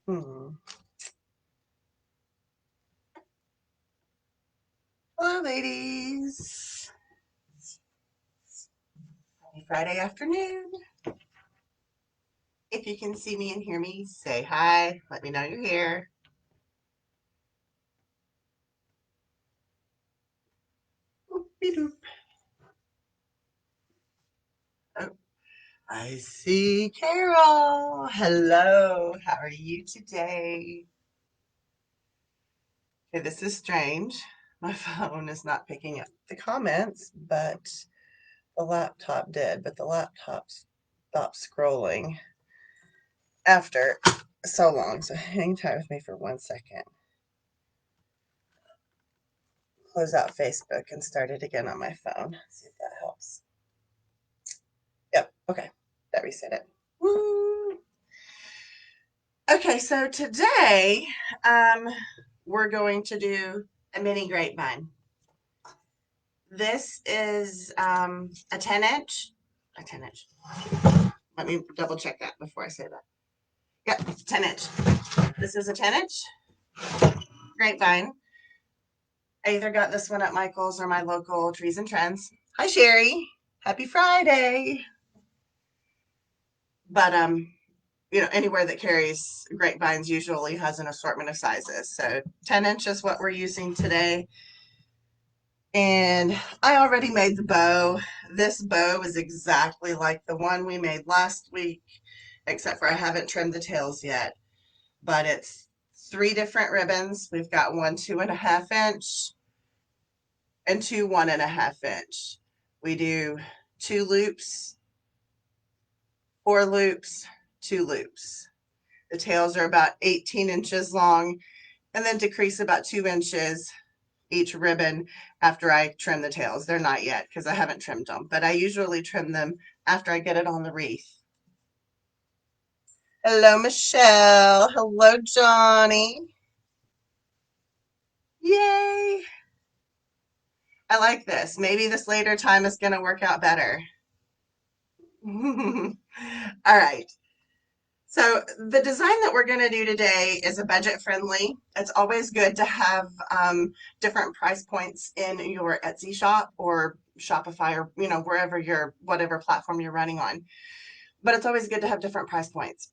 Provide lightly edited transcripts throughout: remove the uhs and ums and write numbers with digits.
Hello, ladies. Happy Friday afternoon. If you can see me and hear me, say hi. Let me know you're here. Oop-de-doop. Oh, I see Carol. Hello. How are you today? Okay, this is strange. My phone is not picking up the comments, but the laptop did. But the laptop stopped scrolling after so long. So hang tight with me for 1 second. Close out Facebook and start it again on my phone. See if that helps. Yep. Okay. That reset it. Woo. Okay. So today, we're going to do a mini grapevine. This is a 10-inch. A 10-inch. Let me double check that before I say that. Yep, it's 10-inch. This is a 10-inch grapevine. I either got this one at Michael's or my local Trees and Trends. Hi, Sherry. Happy Friday. But anywhere that carries grapevines usually has an assortment of sizes. So 10-inch is what we're using today. And I already made the bow. This bow is exactly like the one we made last week, except for I haven't trimmed the tails yet. But it's 3 different ribbons. We've got one 2.5 inch and two 1.5 inch. We do 2 loops, 4 loops, 2 loops. The tails are about 18 inches long and then decrease about 2 inches each ribbon after I trim the tails. They're not yet because I haven't trimmed them, but I usually trim them after I get it on the wreath. Hello, Michelle. Hello, Johnny. Yay. I like this. Maybe this later time is going to work out better. All right. So the design that we're going to do today is a budget friendly. It's always good to have different price points in your Etsy shop or Shopify or wherever whatever platform you're running on. But it's always good to have different price points.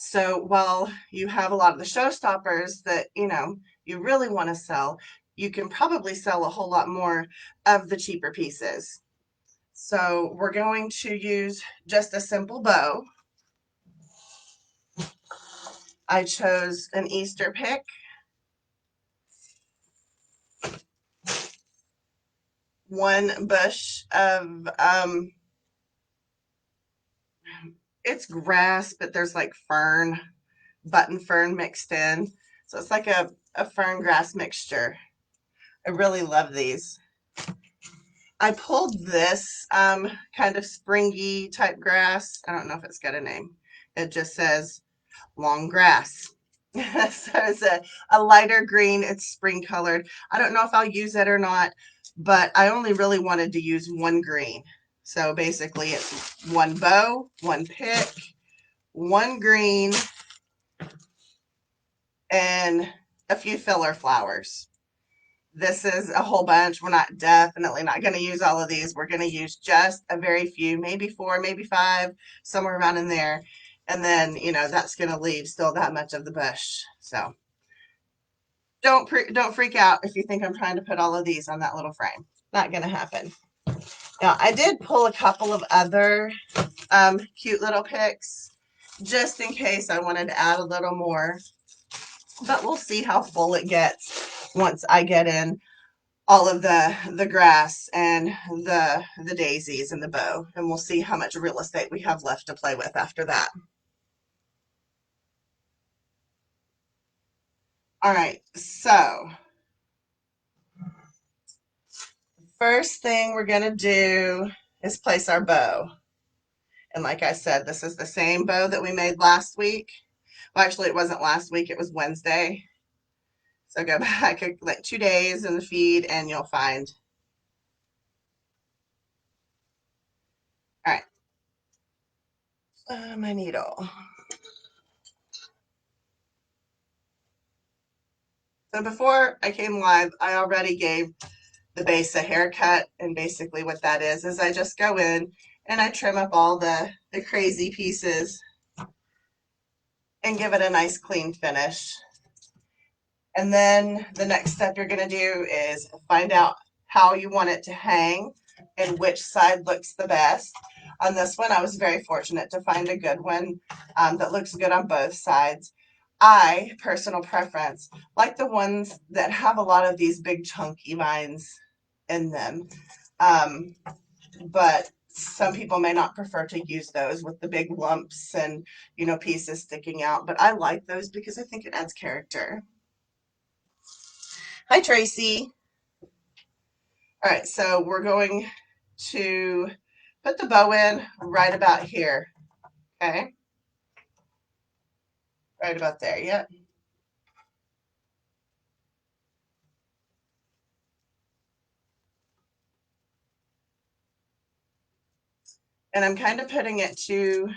So while you have a lot of the showstoppers that you really want to sell, you can probably sell a whole lot more of the cheaper pieces. So we're going to use just a simple bow. I chose an Easter pick. One bush of it's grass, but there's like button fern mixed in. So it's like a fern grass mixture. I really love these. I pulled this kind of springy type grass. I don't know if it's got a name. It just says long grass. So it's a lighter green. It's spring colored. I don't know if I'll use it or not, but I only really wanted to use one green. So basically it's one bow, one pick, one green, and a few filler flowers. This is a whole bunch. We're definitely not going to use all of these. We're going to use just a very few, maybe 4, maybe 5, somewhere around in there. And then, that's going to leave still that much of the bush. So don't freak out if you think I'm trying to put all of these on that little frame. Not going to happen. Now, I did pull a couple of other cute little picks just in case I wanted to add a little more. But we'll see how full it gets once I get in all of the grass and the daisies and the bow, and we'll see how much real estate we have left to play with after that. All right, so first thing we're going to do is place our bow. And like I said, this is the same bow that we made last week. Well, actually, it wasn't last week. It was Wednesday. So go back like 2 days in the feed and you'll find. All right. My needle. So before I came live, I already gave the base a haircut, and basically what that is I just go in and I trim up all the crazy pieces and give it a nice clean finish. And then the next step you're going to do is find out how you want it to hang and which side looks the best. On this one, I was very fortunate to find a good one that looks good on both sides. I, personal preference, like the ones that have a lot of these big chunky vines in them. Um, but some people may not prefer to use those with the big lumps and, pieces sticking out. But I like those because I think it adds character. Hi, Tracy. All right, so we're going to put the bow in right about here. Okay, right about there. Yep. And I'm kind of putting it to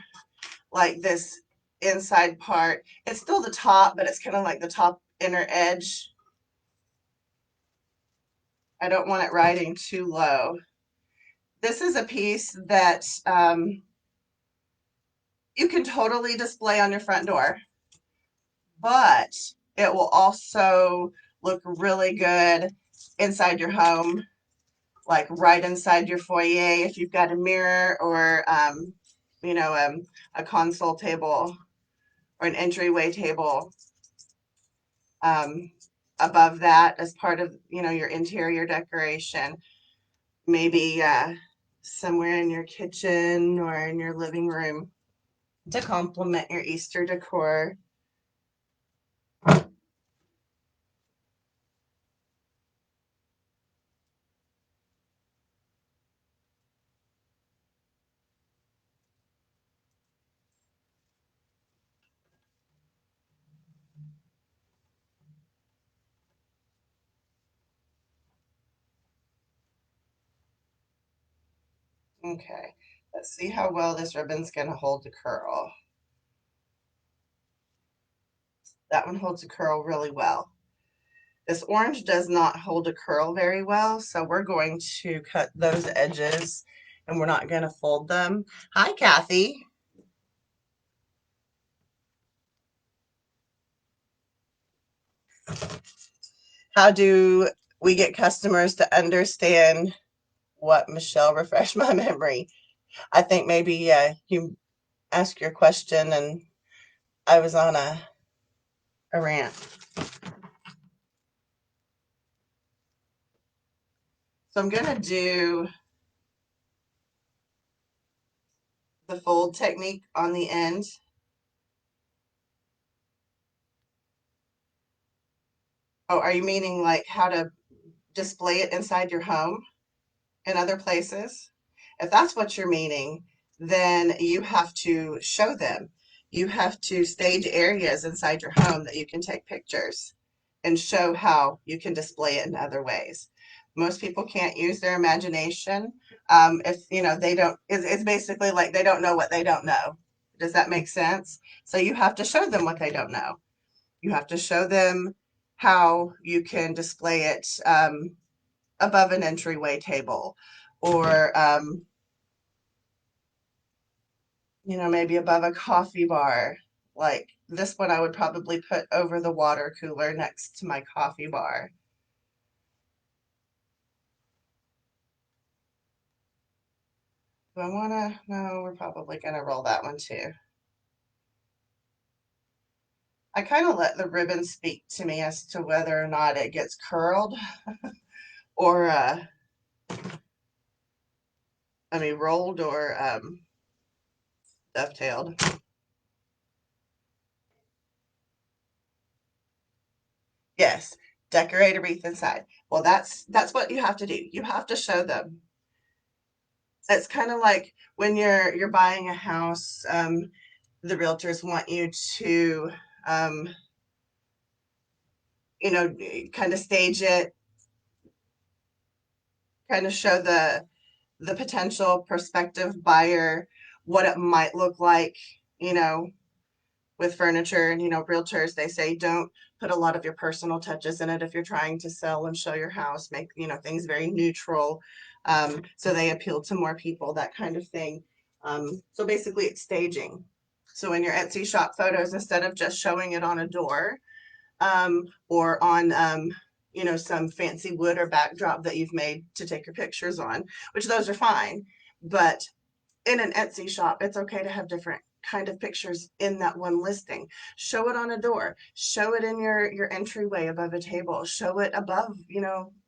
like this inside part. It's still the top, but it's kind of like the top inner edge. I don't want it riding too low. This is a piece that you can totally display on your front door, but it will also look really good inside your home, like right inside your foyer if you've got a mirror or a console table or an entryway table above that as part of your interior decoration. Maybe somewhere in your kitchen or in your living room to complement your Easter decor. Okay, let's see how well this ribbon's going to hold the curl. That one holds a curl really well. This orange does not hold a curl very well, so we're going to cut those edges and we're not going to fold them. Hi, Kathy. How do we get customers to understand what Michelle refreshed my memory? I think maybe you ask your question and I was on a rant. So I'm going to do the fold technique on the end. Oh, are you meaning like how to display it inside your home and other places? If that's what you're meaning, then you have to show them. You have to stage areas inside your home that you can take pictures and show how you can display it in other ways. Most people can't use their imagination. If they don't, it's basically like they don't know what they don't know. Does that make sense? So you have to show them what they don't know. You have to show them how you can display it above an entryway table or maybe above a coffee bar. Like this one I would probably put over the water cooler next to my coffee bar. Do I want to? No, we're probably going to roll that one too. I kind of let the ribbon speak to me as to whether or not it gets curled or, rolled or dovetailed. Yes, decorate a wreath inside. Well, that's what you have to do. You have to show them. It's kind of like when you're buying a house, the realtors want you to, um, kind of stage it, kind of show the potential prospective buyer what it might look like, you know, with furniture, and realtors, they say don't put a lot of your personal touches in it if you're trying to sell and show your house, make things very neutral, so they appeal to more people, that kind of thing. So basically it's staging. So in your Etsy shop photos, instead of just showing it on a door, or on some fancy wood or backdrop that you've made to take your pictures on, which those are fine, but in an Etsy shop, it's okay to have different kind of pictures in that one listing. Show it on a door, show it in your entryway above a table, show it above,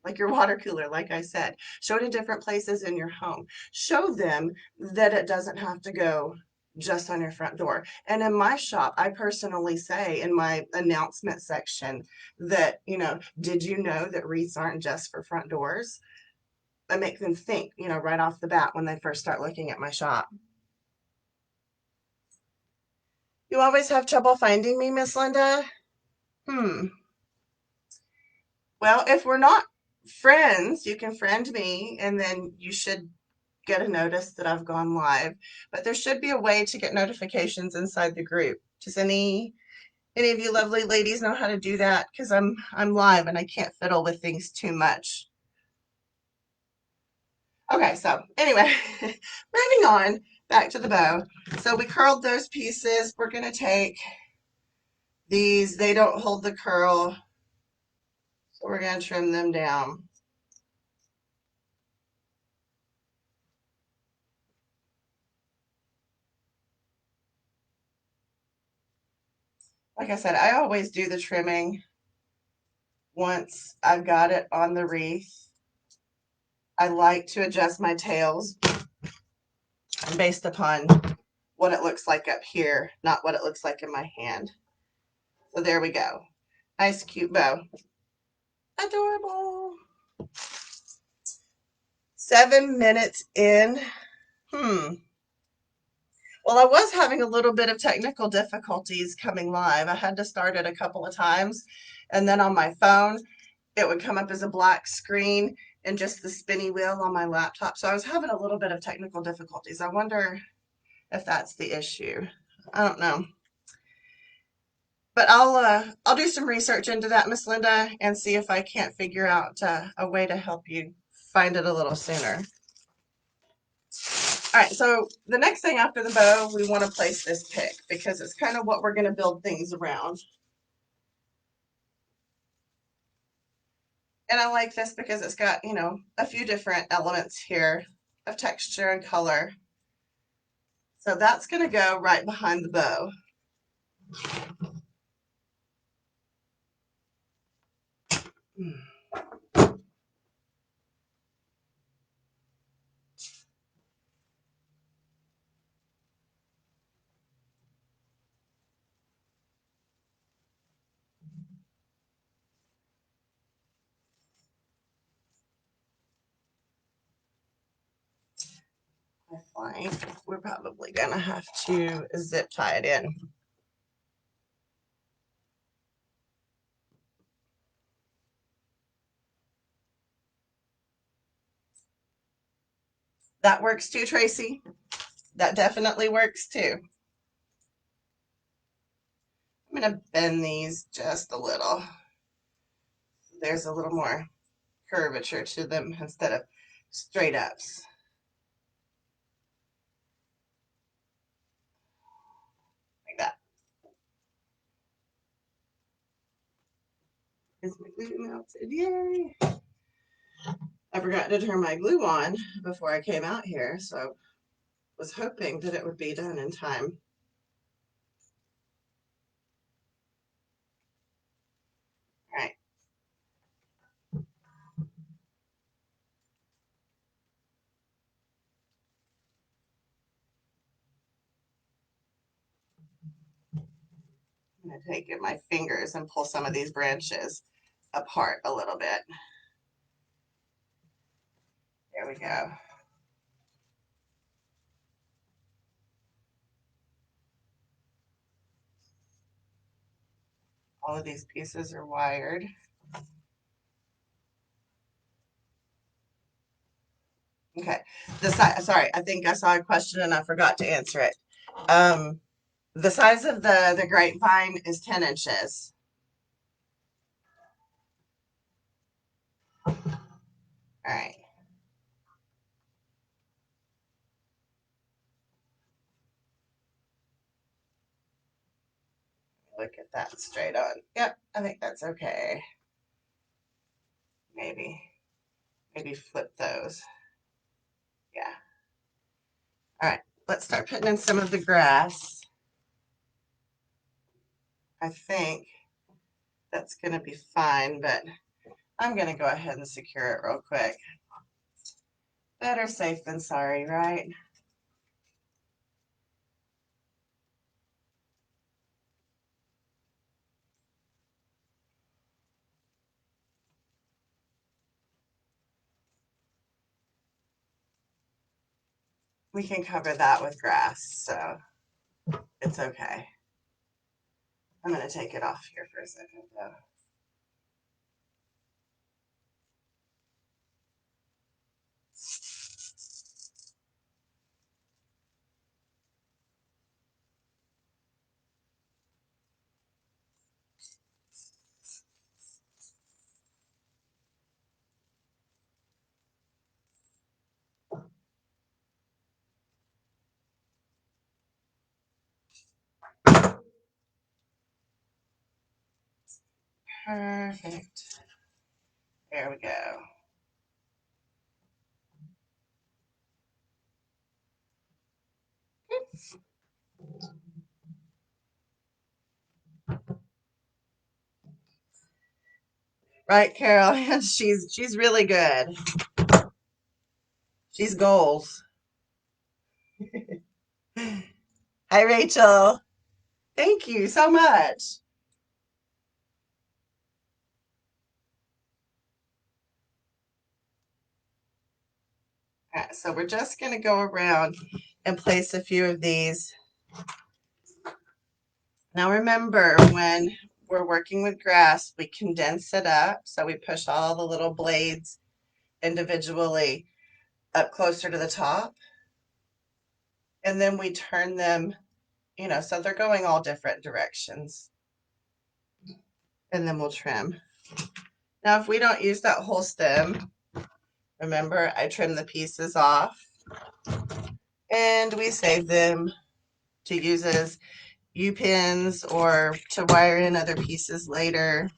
like your water cooler, like I said, show it in different places in your home. Show them that it doesn't have to go just on your front door. And in my shop, I personally say in my announcement section that, did you know that wreaths aren't just for front doors? I make them think, right off the bat when they first start looking at my shop. You always have trouble finding me, Miss Linda? Well, if we're not friends, you can friend me and then you should get a notice that I've gone live. But there should be a way to get notifications inside the group. Does any of you lovely ladies know how to do that? Because I'm live and I can't fiddle with things too much. Okay, so anyway, moving on back to the bow. So we curled those pieces. We're going to take these. They don't hold the curl, so we're going to trim them down. Like I said, I always do the trimming once I've got it on the wreath. I like to adjust my tails based upon what it looks like up here, not what it looks like in my hand. So there we go. Nice, cute bow. Adorable. 7 minutes in. Well, I was having a little bit of technical difficulties coming live. I had to start it a couple of times, and then on my phone, it would come up as a black screen and just the spinny wheel on my laptop. So I was having a little bit of technical difficulties. I wonder if that's the issue. I don't know. But I'll do some research into that, Miss Linda, and see if I can't figure out a way to help you find it a little sooner. All right, so the next thing after the bow, we want to place this pick because it's kind of what we're going to build things around. And I like this because it's got, a few different elements here of texture and color. So that's going to go right behind the bow. I think we're probably going to have to zip tie it in. That works too, Tracy. That definitely works too. I'm going to bend these just a little. There's a little more curvature to them instead of straight ups. Like that. Is my glue melted? Yay! I forgot to turn my glue on before I came out here, so was hoping that it would be done in time. All right. I'm going to take my fingers and pull some of these branches apart a little bit. There we go. All of these pieces are wired. Okay. Sorry, I think I saw a question and I forgot to answer it. The size of the grapevine is 10 inches. All right. Look at that straight on. Yep, I think that's okay. Maybe flip those. Yeah. All right, let's start putting in some of the grass. I think that's going to be fine, but I'm going to go ahead and secure it real quick. Better safe than sorry, right? We can cover that with grass, so it's okay. I'm going to take it off here for a second, though. Perfect. There we go. Right, Carol? she's really good. She's goals. Hi, Rachel. Thank you so much. All right, so we're just going to go around and place a few of these. Now remember, when we're working with grass, we condense it up. So we push all the little blades individually up closer to the top. And then we turn them, so they're going all different directions. And then we'll trim. Now, if we don't use that whole stem, remember, I trim the pieces off. And we save them to use as U-pins or to wire in other pieces later.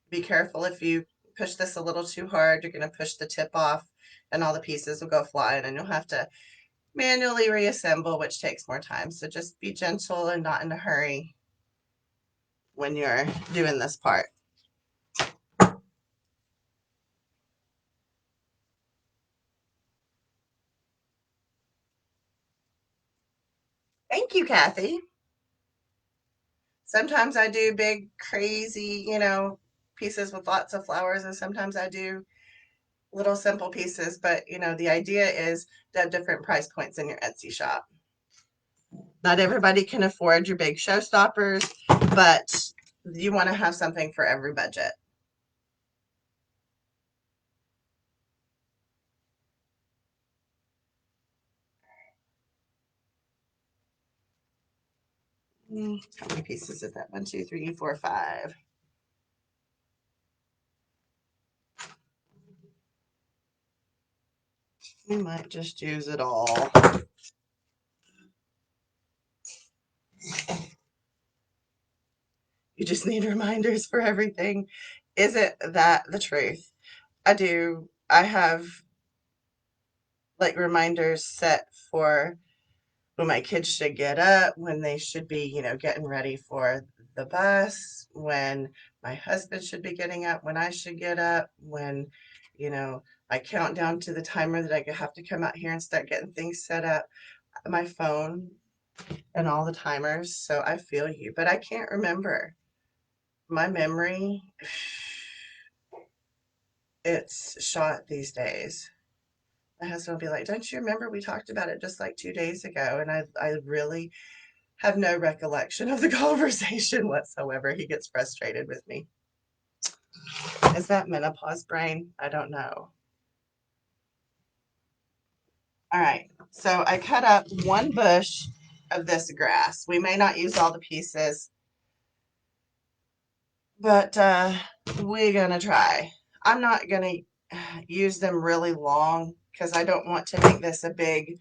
Be careful if you push this a little too hard, you're going to push the tip off and all the pieces will go flying and you'll have to manually reassemble, which takes more time. So just be gentle and not in a hurry when you're doing this part. Thank you, Kathy. Sometimes I do big, crazy, pieces with lots of flowers, and sometimes I do little simple pieces, but the idea is to have different price points in your Etsy shop. Not everybody can afford your big showstoppers, but you want to have something for every budget. How many pieces is that? 1, 2, 3, 4, 5. We might just use it all. You just need reminders for everything. Isn't that the truth? I have like reminders set for when my kids should get up, when they should be, getting ready for the bus, when my husband should be getting up, when I should get up, when, I count down to the timer that I have to come out here and start getting things set up. My phone and all the timers, so I feel you, but I can't remember. My memory, it's shot these days. My husband will be like, don't you remember we talked about it just like 2 days ago? And I really have no recollection of the conversation whatsoever. He gets frustrated with me. Is that menopause brain? I don't know. All right, so I cut up one bush of this grass. We may not use all the pieces, but we're gonna try. I'm not gonna use them really long because I don't want to make this a big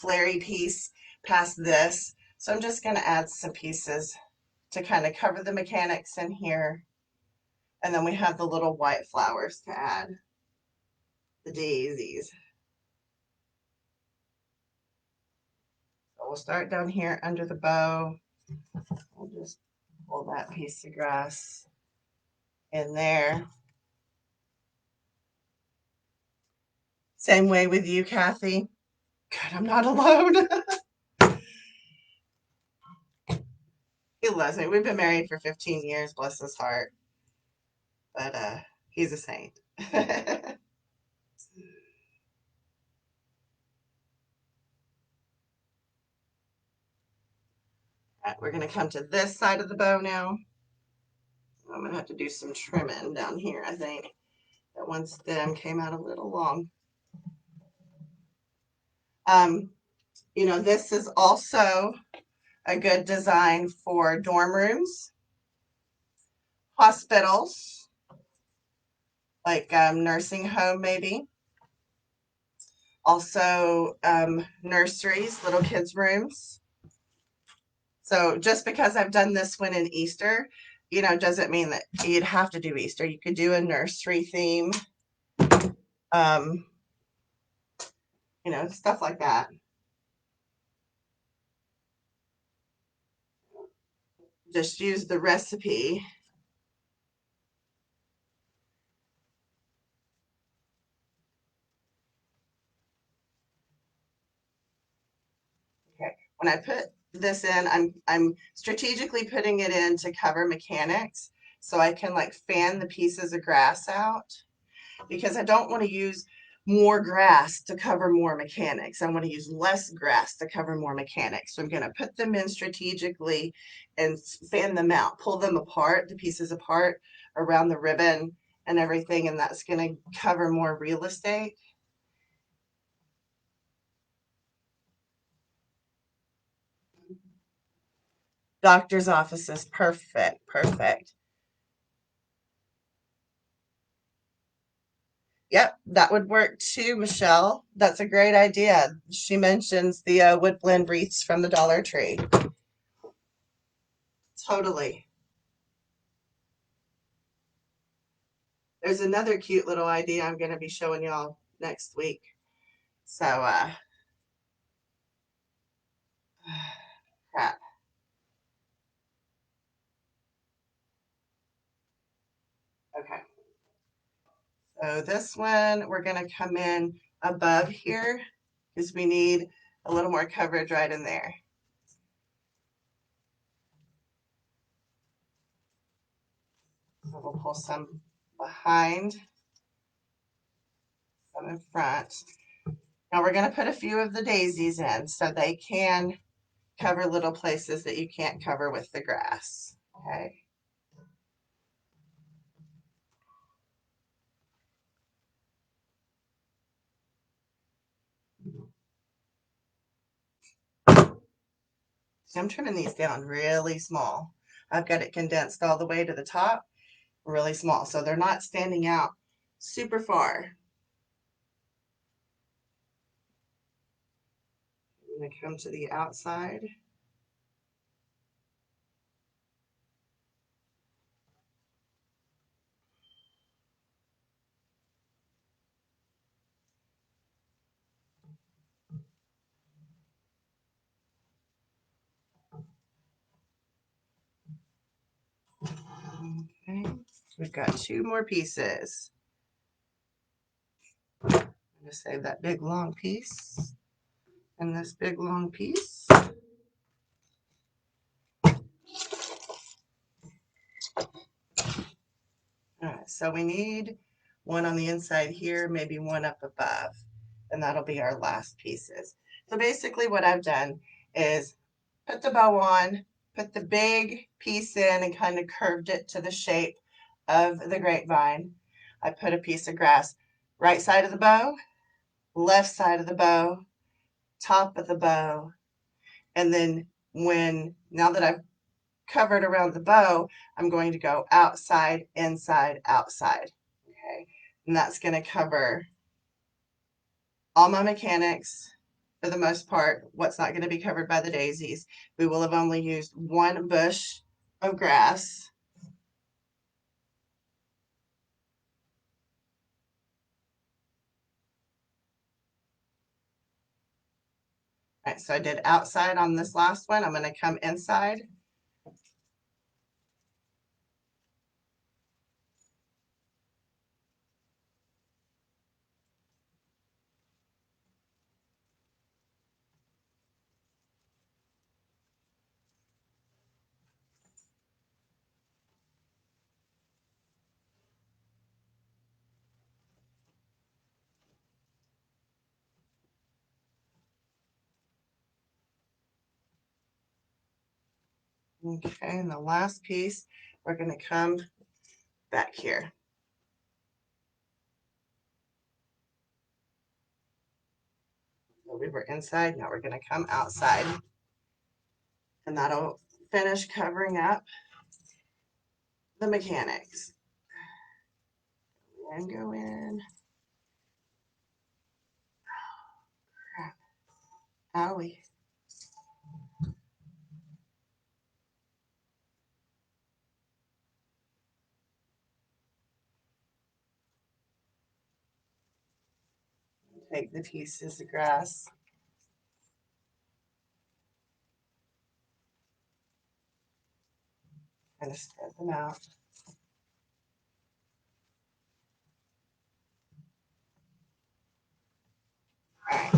flary piece past this. So I'm just gonna add some pieces to kind of cover the mechanics in here. And then we have the little white flowers to add, the daisies. So we'll start down here under the bow. We'll just pull that piece of grass in there. Same way with you, Kathy. Good, I'm not alone. He loves me. We've been married for 15 years, bless his heart. But he's a saint. Right, we're going to come to this side of the bow now. I'm going to have to do some trimming down here, I think. That one stem came out a little long. You know, this is also a good design for dorm rooms, hospitals, like nursing home maybe. Also nurseries, little kids' rooms. So just because I've done this one in Easter, you know, doesn't mean that you'd have to do Easter. You could do a nursery theme, you know, stuff like that. Just use the recipe. Okay, when I put this in, I'm strategically putting it in to cover mechanics so I can like fan the pieces of grass out, because I don't want to use more grass to cover more mechanics. I want to use less grass to cover more mechanics. So I'm going to put them in strategically and fan them out, pull them apart, the pieces apart around the ribbon and everything, and that's going to cover more real estate. Doctor's offices, perfect, perfect. Yep, that would work too, Michelle. That's a great idea. She mentions the woodland wreaths from the Dollar Tree. Totally. There's another cute little idea I'm going to be showing y'all next week. So, crap. Okay. So this one, we're going to come in above here because we need a little more coverage right in there. So we'll pull some behind, some in front. Now we're going to put a few of the daisies in so they can cover little places that you can't cover with the grass. Okay. So I'm trimming these down really small. I've got it condensed all the way to the top, really small, so they're not standing out super far. I'm going to come to the outside. Okay, we've got two more pieces. I'm going to save that big long piece and this big long piece. All right, so we need one on the inside here, maybe one up above, and that'll be our last pieces. So basically what I've done is put the bow on, put the big piece in and kind of curved it to the shape of the grapevine. I put a piece of grass right side of the bow, left side of the bow, top of the bow, and then now that I've covered around the bow, I'm going to go outside, inside, outside. Okay, and that's going to cover all my mechanics for the most part. What's not going to be covered by the daisies. We will have only used one bush of grass. All right, so I did outside on this last one. I'm going to come inside. Okay, and the last piece, we're going to come back here. So we were inside, now we're going to come outside. And that'll finish covering up the mechanics. And go in. Owie. Take the pieces of grass. Kind of spread them out. All right.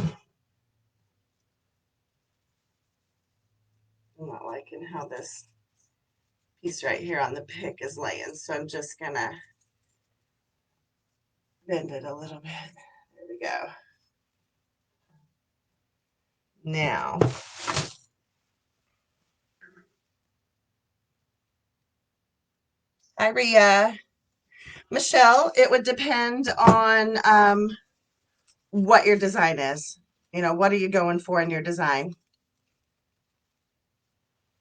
I'm not liking how this piece right here on the pick is laying, so I'm just gonna bend it a little bit. There we go. Now, Iria, Michelle, it would depend on what your design is. You know, what are you going for in your design?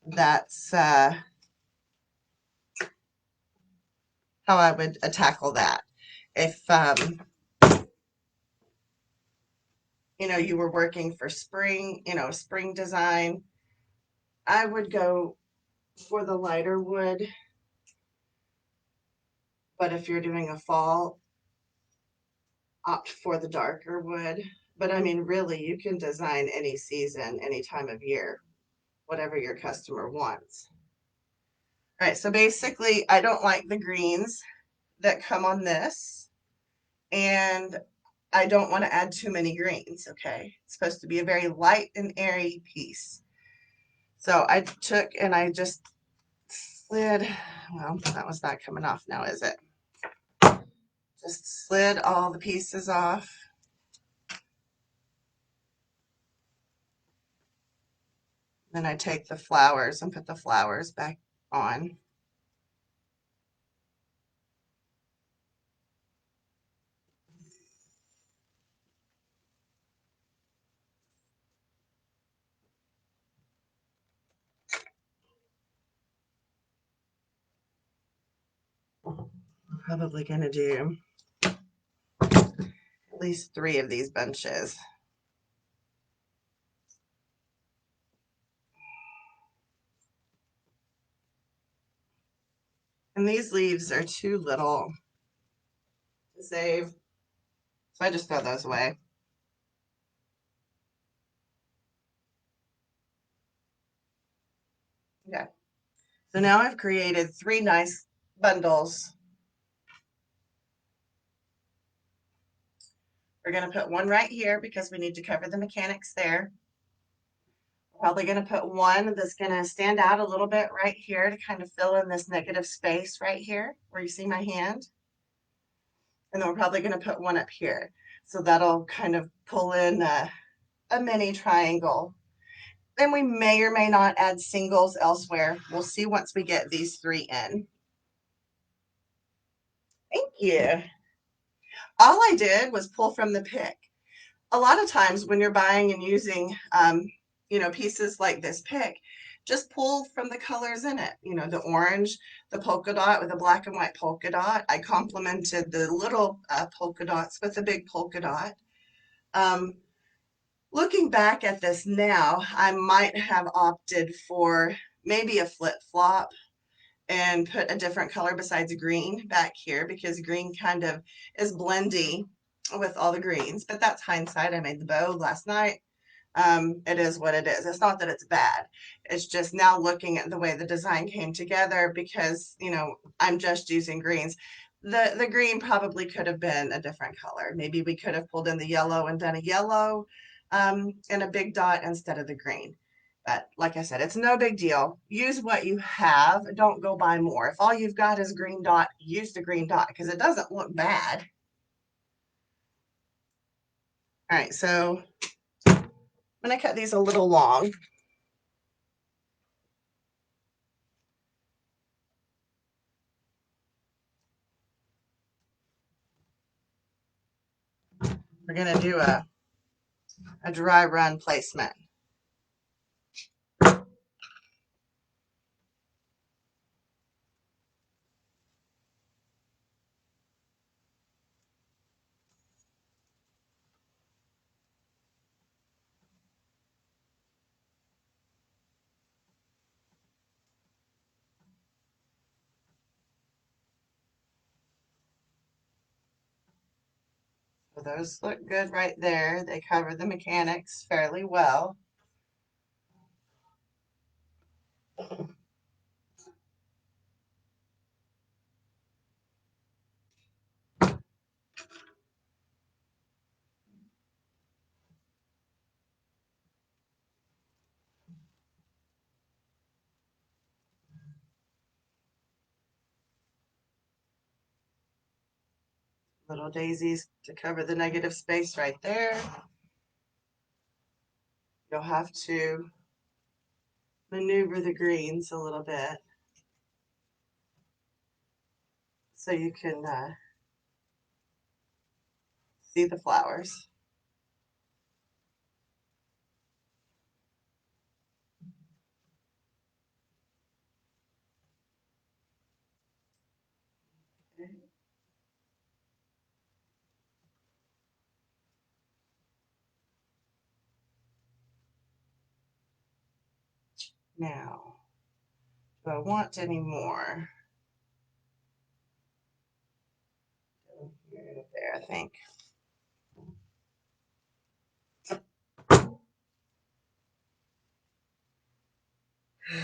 That's how I would tackle that. If you know, you were working for spring, you know, spring design, I would go for the lighter wood. But if you're doing a fall, opt for the darker wood. But I mean, really, you can design any season, any time of year, whatever your customer wants. All right, so basically, I don't like the greens that come on this, and I don't want to add too many greens, okay? It's supposed to be a very light and airy piece. So I took and I just slid, well, that was not coming off now, is it? Just slid all the pieces off. Then I take the flowers and put the flowers back on. I'm probably going to do at least 3 of these bunches. And these leaves are too little to save, so I just throw those away. Okay, so now I've created 3 nice bundles. We're going to put one right here because we need to cover the mechanics there. We're probably going to put one that's going to stand out a little bit right here to kind of fill in this negative space right here where you see my hand. And then we're probably going to put one up here. So that'll kind of pull in a mini triangle. Then we may or may not add singles elsewhere. We'll see once we get these 3 in. Thank you. All I did was pull from the pick. a lot of times when you're buying and using, pieces like this pick, just pull from the colors in it. The orange, the polka dot with a black and white polka dot. I complemented the little polka dots with the big polka dot. Um, Looking back at this now, I might have opted for maybe a flip-flop and put a different color besides green back here because green kind of is blendy with all the greens. But that's hindsight. I made the bow last night. It is what it is. It's not that it's bad. It's just now looking at the way the design came together because, I'm just using greens. The green probably could have been a different color. Maybe we could have pulled in the yellow and done a yellow and a big dot instead of the green. But like I said, it's no big deal. Use what you have. Don't go buy more. If all you've got is green dot, use the green dot because it doesn't look bad. All right, so I'm going to cut these a little long. We're going to do a dry run placement. So those look good right there. They cover the mechanics fairly well. Little daisies to cover the negative space right there. You'll have to maneuver the greens a little bit so you can see the flowers. Okay. Now, do I want any more? Here, there, I think.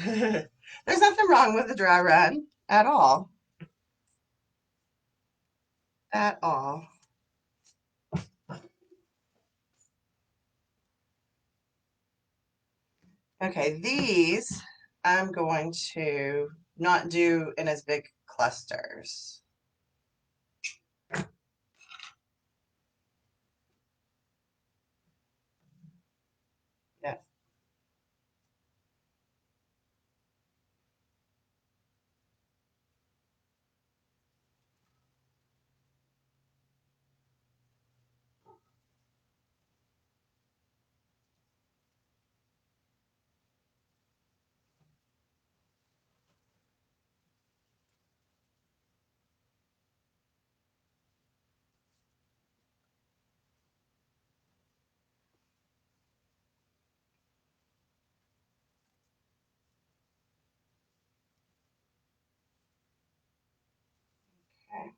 There's nothing wrong with a dry run at all. At all. Okay, these I'm going to not do in as big clusters. Yeah. Okay.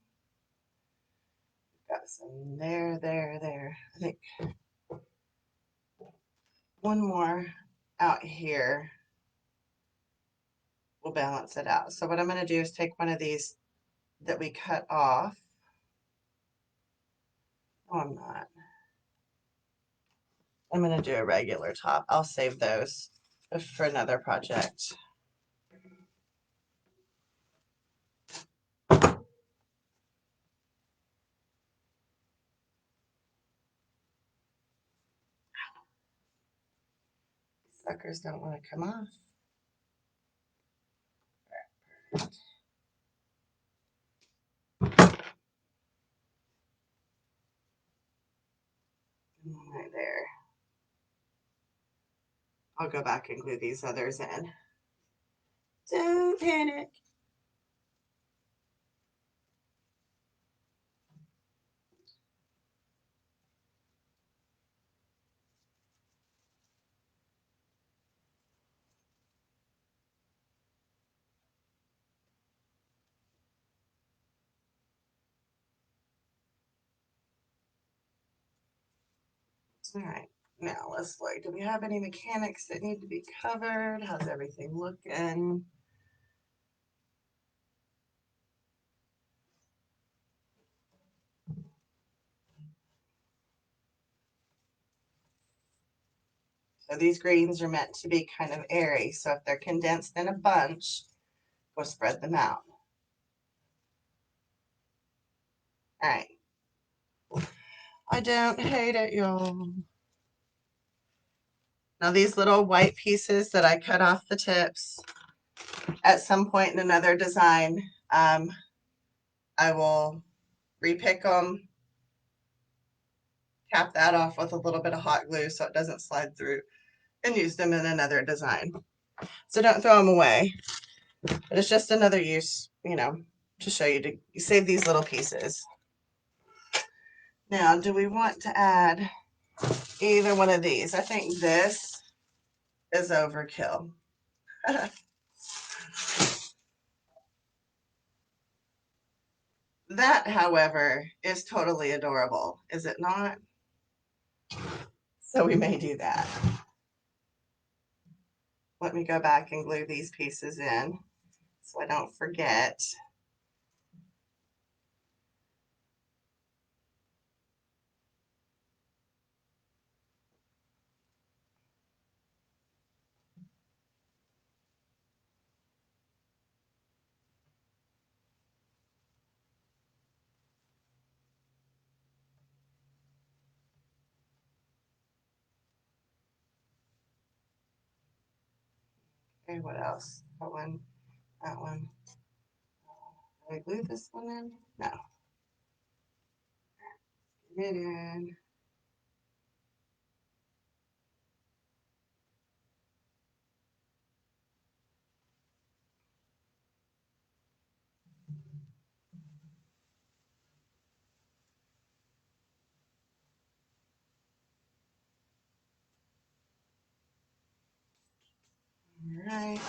Got some there, there, there. I think one more out here will balance it out. So what I'm going to do is take one of these that we cut off. Oh, I'm not. I'm going to do a regular top. I'll save those for another project. Suckers don't want to come off. All I'll go back and glue these others in. Don't panic. All right, now let's look. Do we have any mechanics that need to be covered? How's everything looking? So these greens are meant to be kind of airy. So if they're condensed in a bunch, we'll spread them out. All right. I don't hate it, y'all. Now these little white pieces that I cut off the tips, at some point in another design, I will repick them, cap that off with a little bit of hot glue so it doesn't slide through, and use them in another design. So don't throw them away. But it's just another use, you know, to show you to save these little pieces. Now, do we want to add either one of these? I think this is overkill. That, however, is totally adorable, is it not? So we may do that. Let me go back and glue these pieces in so I don't forget. Okay, what else? That one, that one. Did I glue this one in? No. Get it in. All right.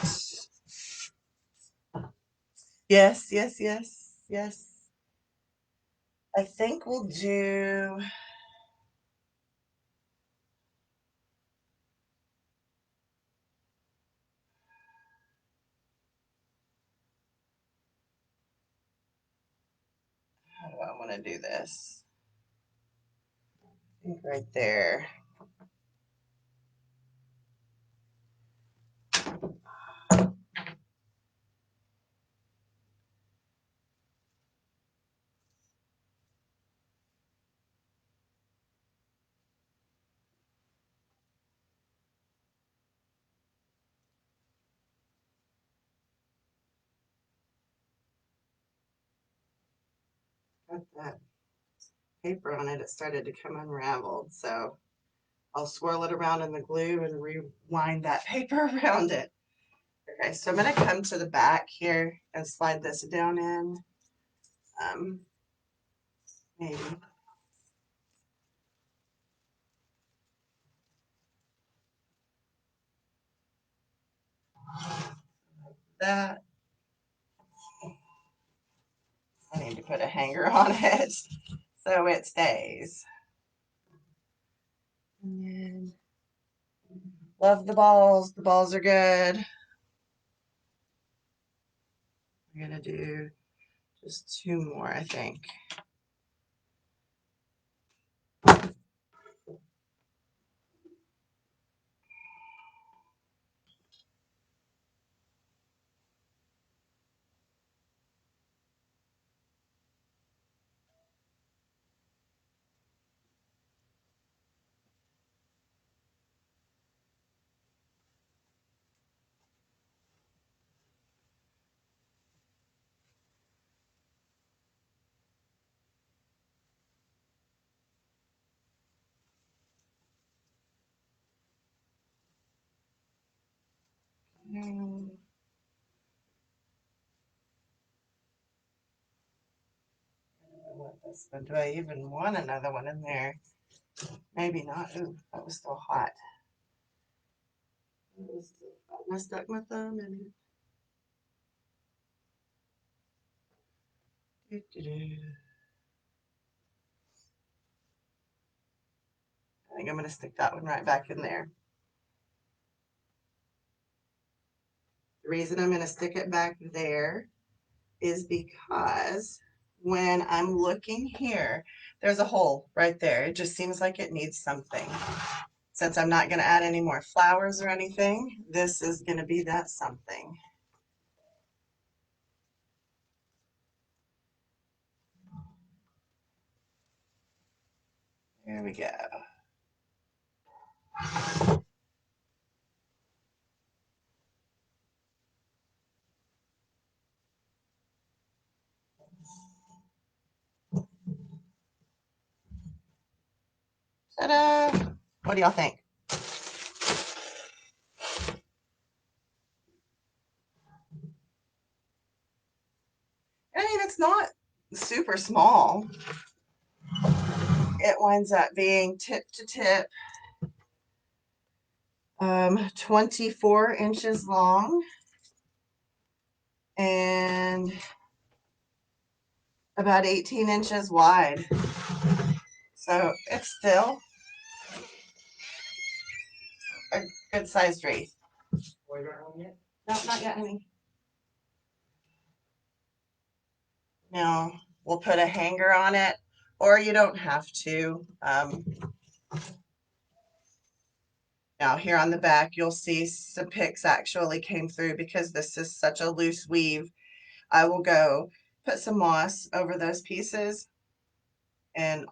Yes, yes, yes, yes. I think we'll do, how do I want to do this? I think right there. Got that paper on it. It started to come unraveled. So I'll swirl it around in the glue and rewind that paper around it. Okay, so I'm going to come to the back here and slide this down in. Maybe. That. I need to put a hanger on it so it stays. And then, love the balls. The balls are good. I'm going to do just 2 more, I think. Do I even want another one in there? Maybe not. Ooh, that was still hot. I stuck my thumb in it. I think I'm going to stick that one right back in there. The reason I'm going to stick it back there is because when I'm looking here, there's a hole right there. It just seems like it needs something. Since I'm not going to add any more flowers or anything, this is going to be that something. There we go. Ta-da! What do y'all think? I mean, it's not super small. It winds up being tip to tip, 24 inches long and about 18 inches wide. So it's still a good sized wreath. No, not yet, honey. Now we'll put a hanger on it, or you don't have to. Now here on the back, you'll see some picks actually came through because this is such a loose weave. I will go put some moss over those pieces and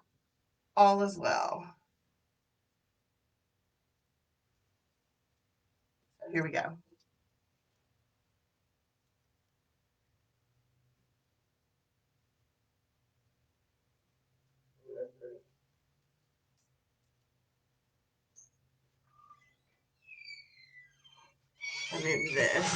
all is well. So here we go. I move this.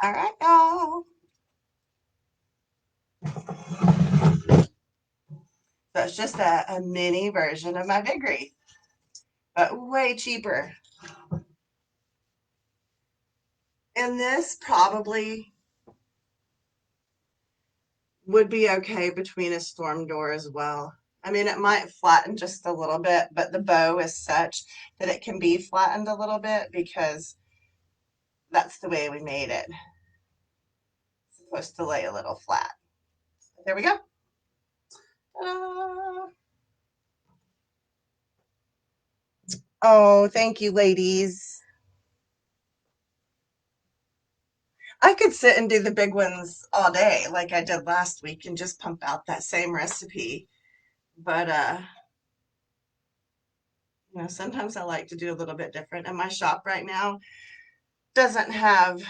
All right, y'all. So it's just a mini version of my big wreath, but way cheaper. And this probably would be okay between a storm door as well. I mean, it might flatten just a little bit, but the bow is such that it can be flattened a little bit because that's the way we made it. It's supposed to lay a little flat. There we go. Ta-da! Oh, thank you, ladies. I could sit and do the big ones all day like I did last week and just pump out that same recipe. But you know, sometimes I like to do a little bit different. And my shop right now doesn't have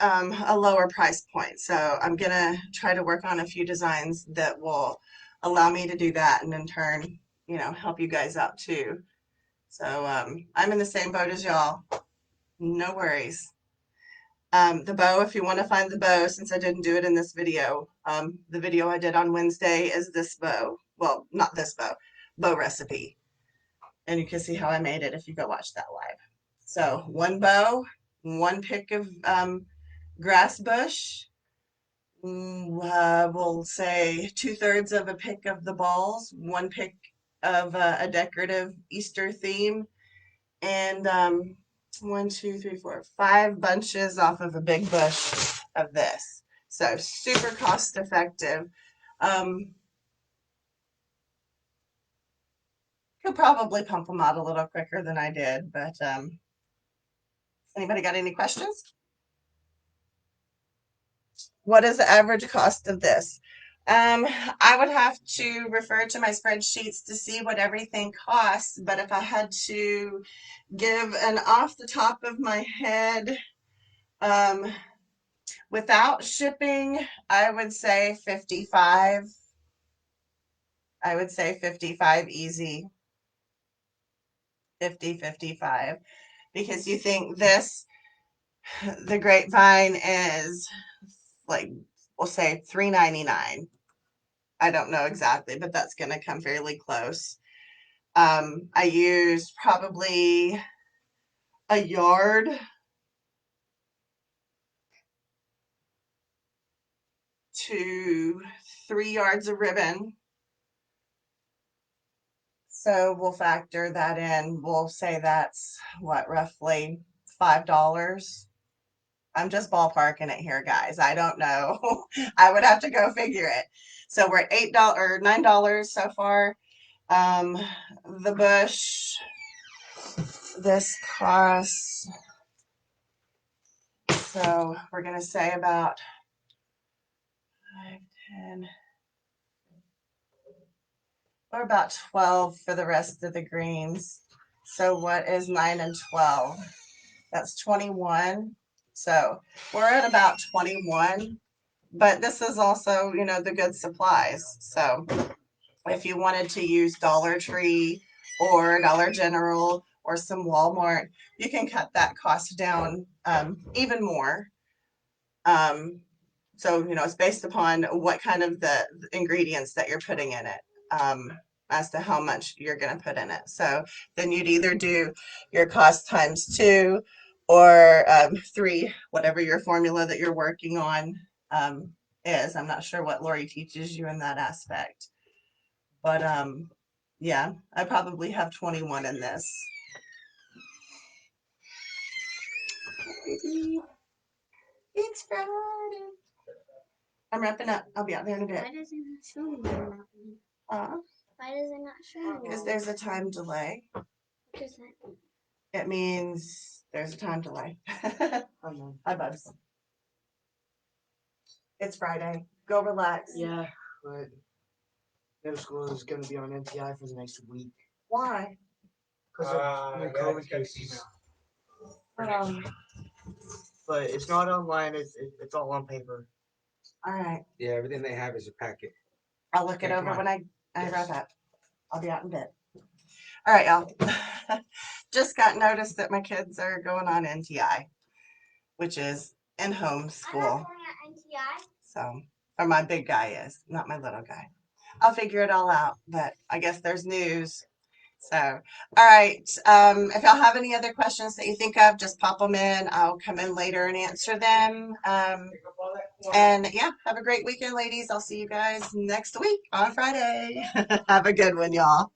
a lower price point. So I'm gonna try to work on a few designs that will allow me to do that and in turn, you know, help you guys out too. So I'm in the same boat as y'all. No worries. The bow, if you want to find the bow, since I didn't do it in this video, the video I did on Wednesday is this bow. Well, not this bow recipe. And you can see how I made it if you go watch that live. So one bow, one pick of grass bush, we'll say 2/3 of a pick of the balls, one pick of a decorative Easter theme, and 1, 2, 3, 4, 5 bunches off of a big bush of this. So super cost effective. Could probably pump them out a little quicker than I did, but anybody got any questions? What is the average cost of this? I would have to refer to my spreadsheets to see what everything costs, but if I had to give an off the top of my head, um, without shipping, I would say 55. I would say 55 easy. 50, 55. Because you think this, the Grapevine is like, we'll say $3.99. I don't know exactly, but that's going to come fairly close. I used probably a yard to 3 yards of ribbon. So we'll factor that in. We'll say that's what, roughly $5. I'm just ballparking it here, guys. I don't know. I would have to go figure it. So we're at $8 or $9 so far. The bush, this costs, so we're going to say about 5, 10, or about 12 for the rest of the greens. So what is 9 and 12? That's 21. So we're at about 21, but this is also, you know, the good supplies. So if you wanted to use Dollar Tree or Dollar General or some Walmart, you can cut that cost down even more. So, you know, it's based upon what kind of the ingredients that you're putting in it, as to how much you're going to put in it. So then you'd either do your cost times 2 or 3, whatever your formula that you're working on is. I'm not sure what Lori teaches you in that aspect. But yeah, I probably have 21 in this. It's Friday. I'm wrapping up. I'll be out there in a bit. Why does it not show me you're wrapping? Why does it not show me? Because there's a time delay. What does that mean? It means there's a time delay. Hi, Bubs. It's Friday. Go relax. Yeah, but middle school is going to be on NTI for the next week Why? because of the COVID cases. But it's not online. It's all on paper. All right. Yeah, everything they have is a packet. I'll look it Okay, over come on. when I Yes. wrap up. I'll be out in a bit. All right, y'all. Just got notice that my kids are going on NTI, which is in-home I'm school. not going at NTI. So, or my big guy is, not my little guy. I'll figure it all out, but I guess there's news. So, all right. If y'all have any other questions that you think of, just pop them in. I'll come in later and answer them. And yeah, have a great weekend, ladies. I'll see you guys next week on Friday. Have a good one, y'all.